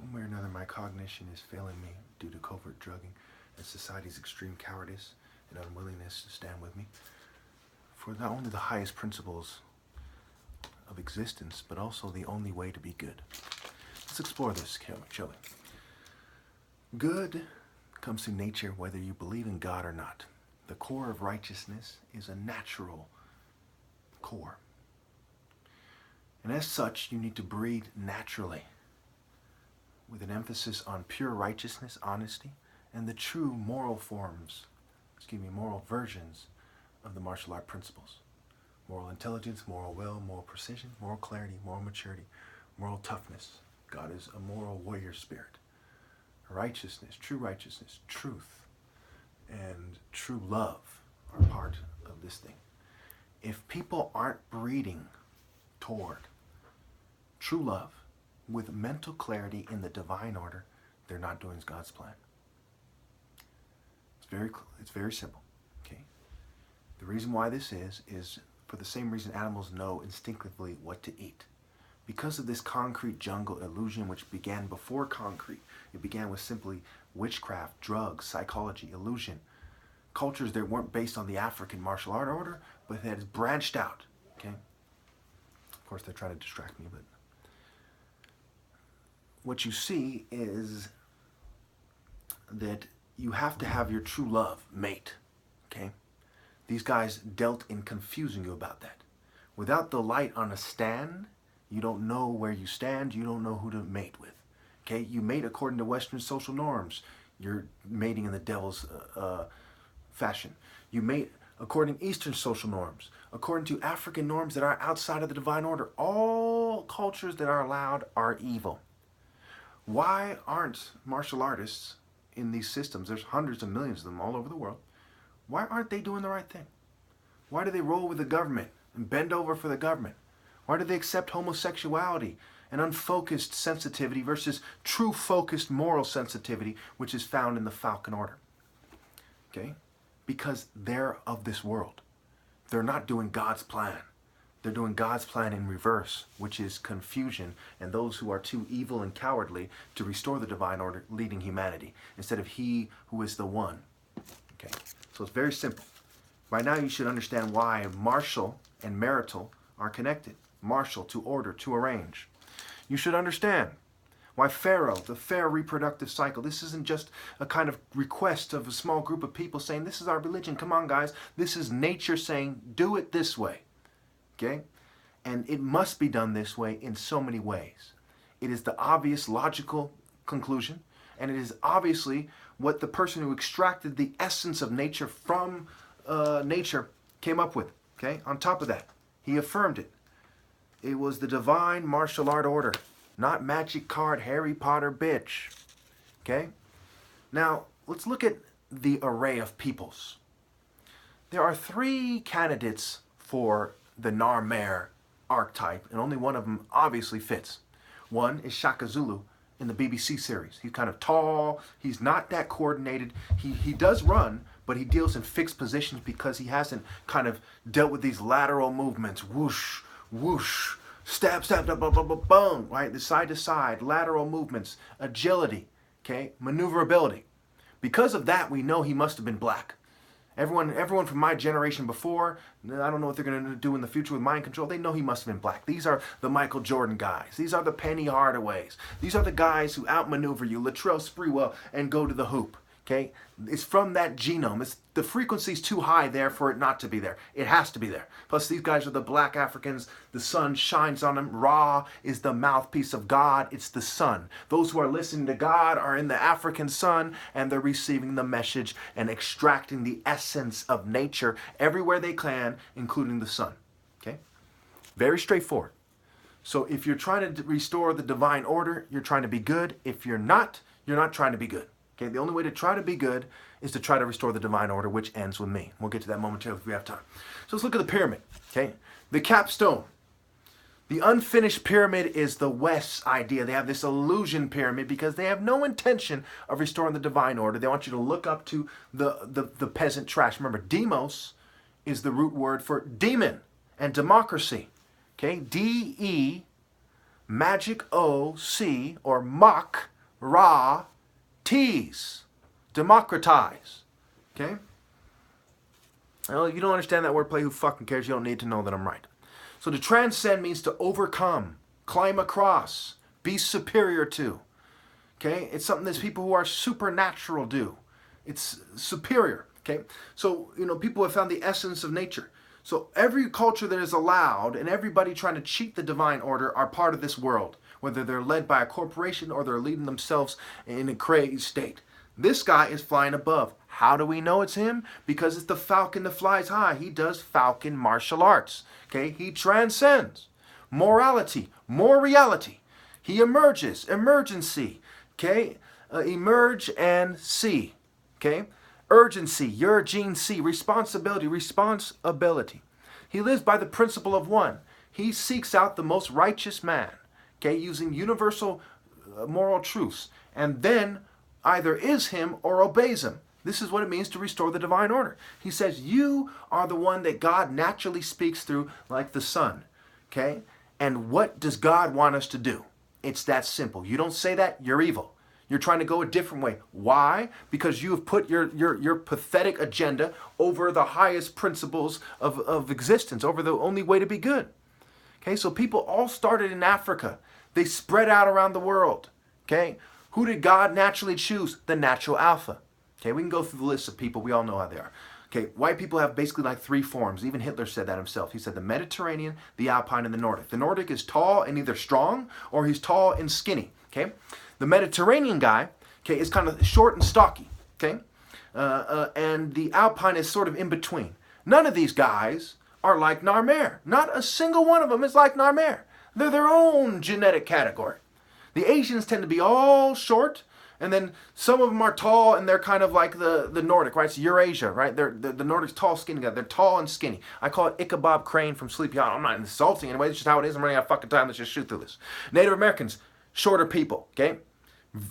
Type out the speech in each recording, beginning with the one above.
One way or another, my cognition is failing me due to covert drugging and society's extreme cowardice and unwillingness to stand with me for not only the highest principles of existence, but also the only way to be good. Let's explore this, shall we? Good comes through nature whether you believe in God or not. The core of righteousness is a natural core. And as such, you need to breed naturally, with an emphasis on pure righteousness, honesty, and the true moral moral versions of the martial art principles. Moral intelligence, moral will, moral precision, moral clarity, moral maturity, moral toughness. God is a moral warrior spirit. Righteousness, truth, and true love are part of this thing. If people aren't breeding toward true love with mental clarity in the divine order, they're not doing God's plan. It's very simple. Okay? The reason why this is for the same reason animals know instinctively what to eat. Because of this concrete jungle illusion which began before concrete. It began with simply witchcraft, drugs, psychology, illusion. Cultures that weren't based on the African martial art order, but that has branched out. Okay? Of course, they're trying to distract me, but what you see is that you have to have your true love mate. Okay? These guys dealt in confusing you about that. Without the light on a stand, you don't know where you stand, you don't know who to mate with. Okay? You mate according to Western social norms. You're mating in the devil's fashion. You mate according to Eastern social norms, according to African norms that are outside of the divine order. All cultures that are allowed are evil. Why aren't martial artists in these systems, there's hundreds of millions of them all over the world, why aren't they doing the right thing? Why do they roll with the government and bend over for the government? Why do they accept homosexuality and unfocused sensitivity versus true focused moral sensitivity, which is found in the Falcon Order? Okay? Because they're of this world. They're not doing God's plan. They're doing God's plan in reverse, which is confusion and those who are too evil and cowardly to restore the divine order, leading humanity, instead of He who is the one. Okay? So it's very simple. By now you should understand why martial and marital are connected. Martial, to order, to arrange. You should understand why Pharaoh, the fair reproductive cycle, this isn't just a kind of request of a small group of people saying, this is our religion, come on guys. This is nature saying, do it this way. Okay? And it must be done this way in so many ways. It is the obvious logical conclusion, and it is obviously what the person who extracted the essence of nature from nature came up with. Okay? On top of that, he affirmed it. It was the divine martial art order, not magic card Harry Potter bitch. Okay? Now, let's look at the array of peoples. There are 3 candidates for the Narmer archetype, and only one of them obviously fits. One is Shaka Zulu in the BBC series. He's kind of tall, he's not that coordinated. He does run, but he deals in fixed positions because he hasn't kind of dealt with these lateral movements. Whoosh, whoosh, stab, stab, stab, boom, boom, boom, boom, right? The side to side, lateral movements, agility, okay, maneuverability. Because of that, we know he must have been black. Everyone from my generation before, I don't know what they're going to do in the future with mind control, they know he must have been black. These are the Michael Jordan guys. These are the Penny Hardaways. These are the guys who outmaneuver you, Latrell Sprewell, and go to the hoop. Okay? It's from that genome. The frequency's too high there for it not to be there. It has to be there. Plus, these guys are the black Africans. The sun shines on them. Ra is the mouthpiece of God. It's the sun. Those who are listening to God are in the African sun, and they're receiving the message and extracting the essence of nature everywhere they can, including the sun. Okay? Very straightforward. So if you're trying to restore the divine order, you're trying to be good. If you're not trying to be good. Okay, the only way to try to be good is to try to restore the divine order, which ends with me. We'll get to that momentarily if we have time. So let's look at the pyramid. Okay, the capstone. The unfinished pyramid is the West's idea. They have this illusion pyramid because they have no intention of restoring the divine order. They want you to look up to the peasant trash. Remember, demos is the root word for demon and democracy. Okay, D-E, magic O-C, or mock, tease, democratize. Okay? Well, you don't understand that wordplay, who fucking cares? You don't need to know that I'm right. So to transcend means to overcome, climb across, be superior to. Okay? It's something that people who are supernatural do. It's superior. Okay? So, people have found the essence of nature. So every culture that is allowed and everybody trying to cheat the divine order are part of this world, whether they're led by a corporation or they're leading themselves in a crazy state. This guy is flying above. How do we know it's him? Because it's the falcon that flies high. He does falcon martial arts. Okay? He transcends morality, more reality. He emerges, emergency. Okay? Emerge and see. Okay? Urgency, urgency, responsibility, responsibility. He lives by the principle of one. He seeks out the most righteous man. Okay? Using universal moral truths. And then either is him or obeys him. This is what it means to restore the divine order. He says, you are the one that God naturally speaks through like the sun. Okay? And what does God want us to do? It's that simple. You don't say that, you're evil. You're trying to go a different way. Why? Because you have put your pathetic agenda over the highest principles of existence, over the only way to be good. Okay? So people all started in Africa. They spread out around the world. Okay? Who did God naturally choose? The natural alpha. Okay, we can go through the list of people. We all know how they are. Okay, white people have basically like three forms. Even Hitler said that himself. He said the Mediterranean, the Alpine, and the Nordic. The Nordic is tall and either strong or he's tall and skinny. Okay, the Mediterranean guy, okay, is kind of short and stocky. Okay, and the Alpine is sort of in between. None of these guys are like Narmer. Not a single one of them is like Narmer. They're their own genetic category. The Asians tend to be all short, and then some of them are tall, and they're kind of like the Nordic, right? It's Eurasia, right? The Nordic's tall, skinny guy. They're tall and skinny. I call it Ichabod Crane from Sleepy Hollow. I'm not insulting anyway. It's just how it is. I'm running out of fucking time. Let's just shoot through this. Native Americans, shorter people, okay?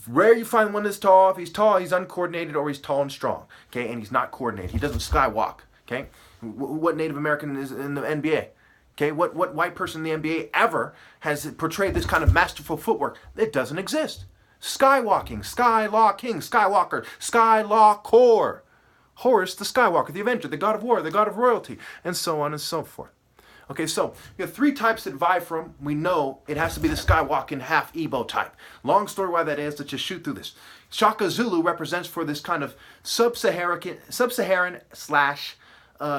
Rare you find one that's tall. If he's tall, he's uncoordinated, or he's tall and strong, okay? And he's not coordinated. He doesn't skywalk, okay? What Native American is in the NBA? Okay, what white person in the NBA ever has portrayed this kind of masterful footwork? It doesn't exist. Skywalking, Skylocking, Skywalker, Skylawkor. Horus, the Skywalker, the Avenger, the God of War, the God of Royalty, and so on and so forth. Okay, so we have three types that vie for him. We know it has to be the Skywalking half Igbo type. Long story why that is, let's just shoot through this. Shaka Zulu represents for this kind of sub-Saharan /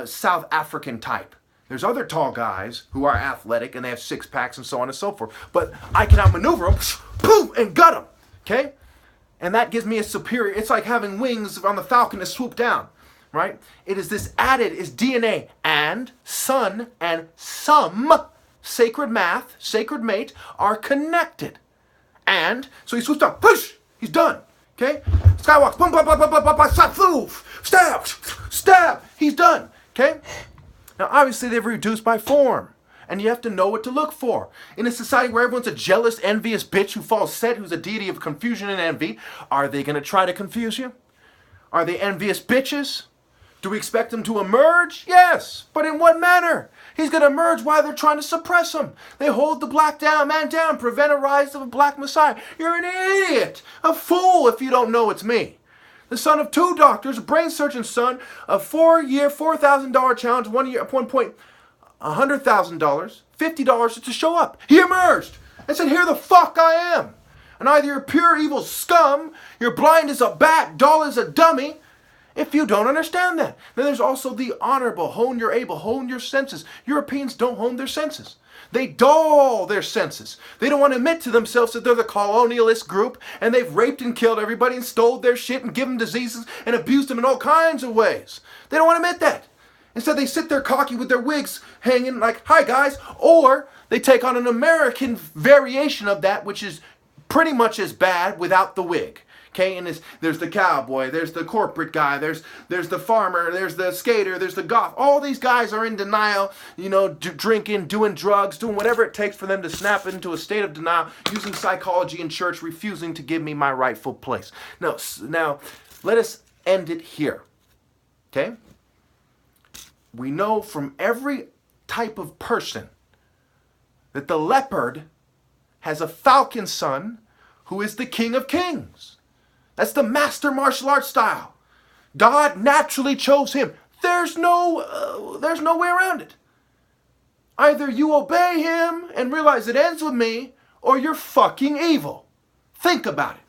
South African type. There's other tall guys who are athletic and they have six packs and so on and so forth. But I can outmaneuver them, poof, and gut them. Okay? And that gives me a superior, it's like having wings on the falcon to swoop down. Right? It is this added, is DNA and sun and some sacred math, sacred mate are connected. And so he swoops down, push, he's done. Okay? Skywalks, boom, boom, boom, boom, boom, boom, boom, stab, stab, he's done. Okay? Now, obviously, they've reduced by form, and you have to know what to look for. In a society where everyone's a jealous, envious bitch who falls set, who's a deity of confusion and envy, are they going to try to confuse you? Are they envious bitches? Do we expect them to emerge? Yes, but in what manner? He's going to emerge while they're trying to suppress him. They hold the black man down, prevent a rise of a black messiah. You're an idiot, a fool if you don't know it's me. The son of two doctors, a brain surgeon's son, a 4-year, $4,000 challenge, 1 year, at one point, $100,000, $50 to show up. He emerged and said, here the fuck I am. And either you're pure evil scum, you're blind as a bat, dull as a dummy, if you don't understand that. Then there's also the honorable, hone your able, hone your senses. Europeans don't hone their senses. They dull their senses. They don't want to admit to themselves that they're the colonialist group and they've raped and killed everybody and stole their shit and given them diseases and abused them in all kinds of ways. They don't want to admit that. Instead, they sit there cocky with their wigs hanging like, hi guys, or they take on an American variation of that, which is pretty much as bad without the wig. Okay, and there's the cowboy, there's the corporate guy, there's the farmer, there's the skater, there's the goth. All these guys are in denial, drinking, doing drugs, doing whatever it takes for them to snap into a state of denial, using psychology and church, refusing to give me my rightful place. Now, let us end it here. Okay? We know from every type of person that the leopard has a falcon son who is the King of Kings. That's the master martial arts style. God naturally chose him. There's no way around it. Either you obey him and realize it ends with me, or you're fucking evil. Think about it.